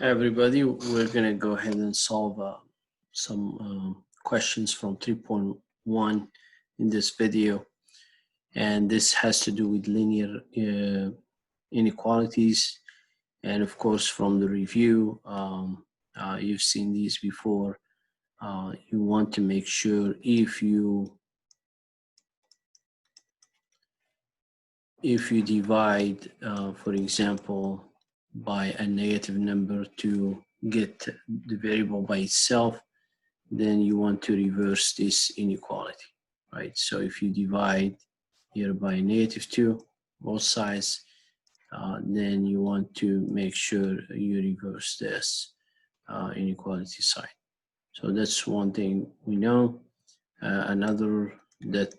Hi everybody, we're going to go ahead and solve some questions from 3.1 in this video, and this has to do with linear inequalities. And of course, from the review, you've seen these before. You want to make sure if you divide, for example, by a negative number to get the variable by itself, then you want to reverse this inequality, right? So if you divide here by -2, both sides, then you want to make sure you reverse this inequality sign. So that's one thing we know. Another that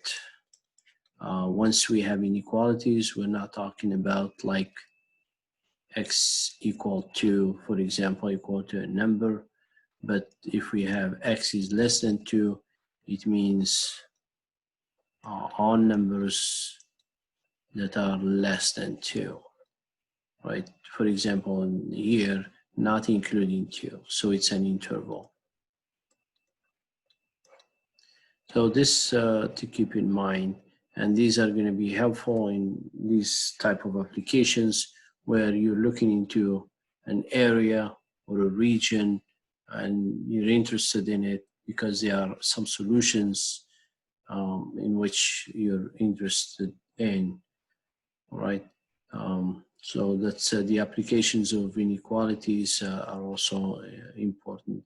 once we have inequalities, we're not talking about like x equal to, for example, equal to a number, but if we have x is less than 2, it means all numbers that are less than 2, right? For example, in here, not including 2, so it's an interval. So this to keep in mind, and these are going to be helpful in these type of applications where you're looking into an area or a region and you're interested in it because there are some solutions in which you're interested in, right? So that's the applications of inequalities are also important.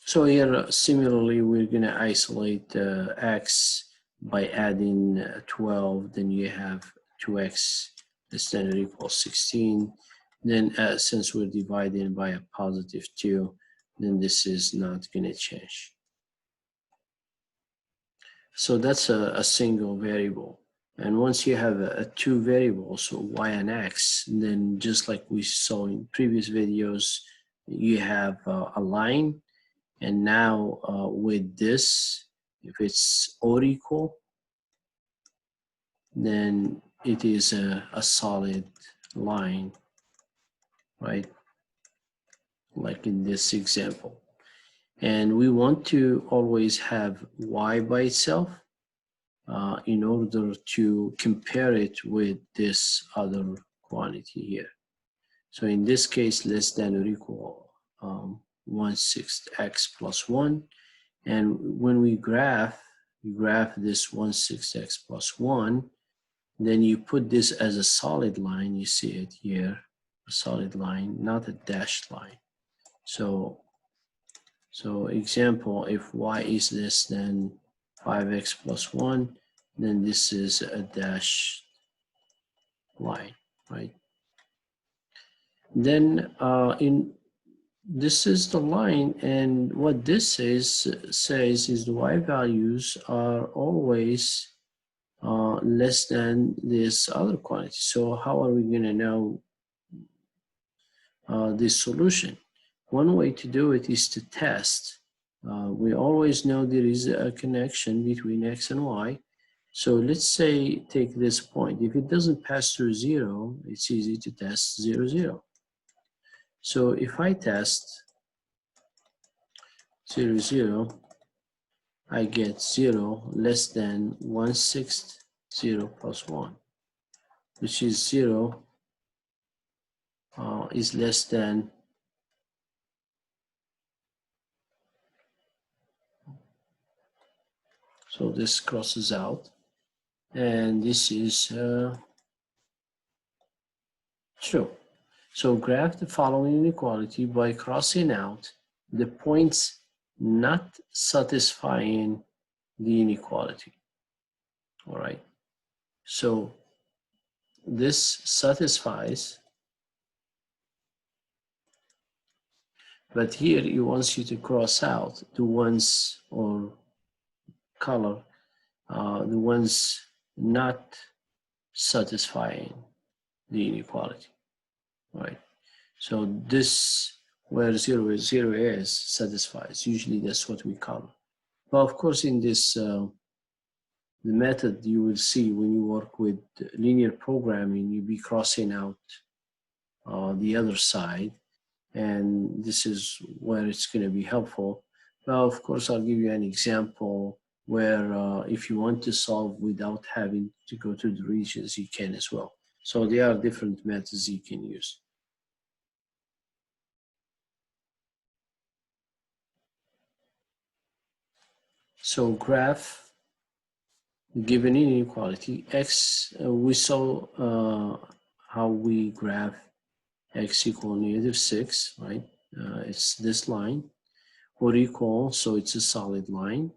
So here, similarly, we're going to isolate x by adding 12. Then you have 2x less than or equals 16. Then since we're dividing by a +2, then this is not going to change. So that's a single variable. And once you have two variables, so y and x, then just like we saw in previous videos, you have a line. And now with this, if it's or equal, then it is a solid line, right? Like in this example. And we want to always have y by itself in order to compare it with this other quantity here. So in this case, less than or equal 1/6 x plus 1. And when we graph this 1/6 x plus 1, then you put this as a solid line. You see it here, a solid line, not a dashed line. So example, if y is less than 5x plus 1, then this is a dashed line, right? Then this is the line, and what this says is the y values are always less than this other quantity. So how are we going to know this solution? One way to do it is to test. We always know there is a connection between x and y. So let's say take this point. If it doesn't pass through 0, it's easy to test 0, 0. So if I test 0, 0, I get 0 less than 1/6 0 plus 1, which is 0 is less than so this crosses out, and this is true. So graph the following inequality by crossing out the points not satisfying the inequality. All right. So this satisfies, but here it wants you to cross out the ones or color, the ones not satisfying the inequality, right? So this, where 0 is satisfies. Usually that's what we color. But of course, in this the method you will see when you work with linear programming, you'll be crossing out the other side, and this is where it's going to be helpful. Well, of course, I'll give you an example where if you want to solve without having to go to the regions, you can as well. So there are different methods you can use. So graph given inequality x, we saw how we graph x equal -6, right? It's this line, or equal, so it's a solid line.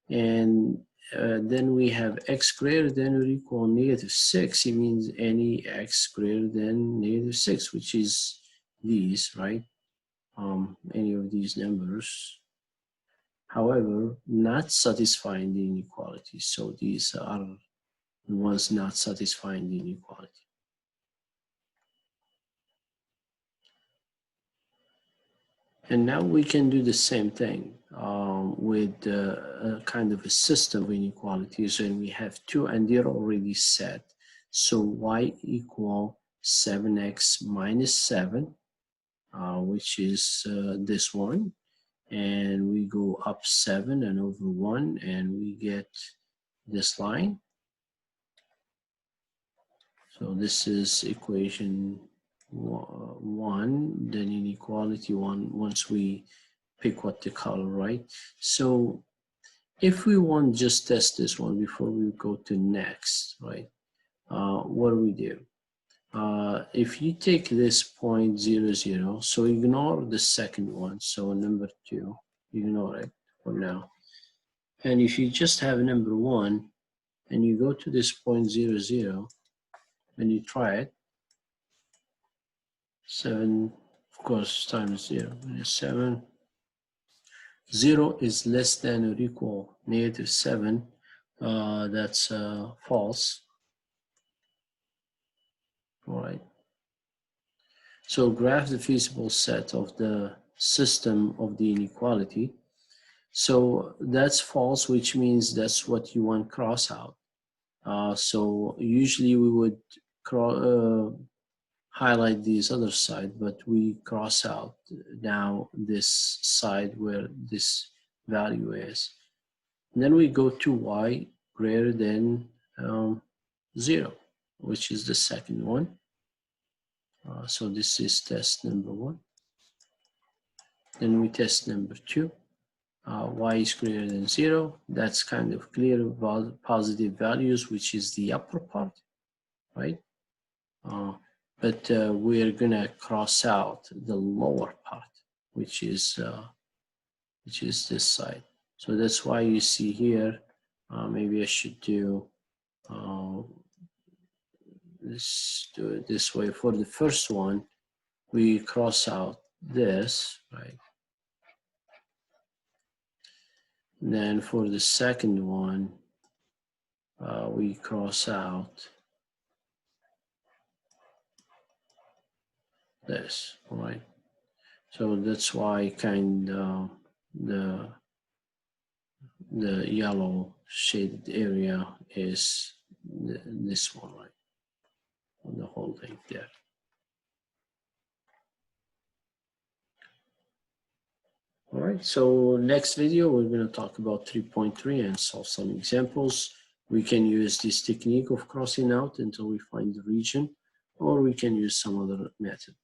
And then we have x greater than or equal -6. It means any x greater than -6, which is these, right? Any of these numbers. However, not satisfying the inequality. So these are the ones not satisfying the inequality. And now we can do the same thing with a kind of a system of inequalities, and we have two, and they're already set. So y equal 7x minus 7, which is this one, and we go up 7 and over 1, and we get this line. So this is equation 1, then inequality 1, once we pick what the color, right? So if we want just test this one before we go to next, right? What do we do? If you take this 0.00, so ignore the second one, so number 2, ignore it for now. And if you just have number 1 and you go to this 0.00 and you try it, 7, of course, times 0 is 7. 0 is less than or equal -7. That's false. All right. So graph the feasible set of the system of the inequality. So that's false, which means that's what you want cross out. So usually we would highlight this other side, but we cross out now this side where this value is. And then we go to y greater than 0, which is the second one. So this is test number 1. Then we test number 2. Y is greater than 0. That's kind of clear about positive values, which is the upper part, right? But we're gonna cross out the lower part, which is this side. So that's why you see here. Maybe I should do let's do it this way. For the first one, we cross out this, right? And then for the second one, we cross out this, right? So that's why kind of the yellow shaded area is this one, right? On the whole thing there. All right, so next video, we're going to talk about 3.3 and solve some examples. We can use this technique of crossing out until we find the region, or we can use some other method.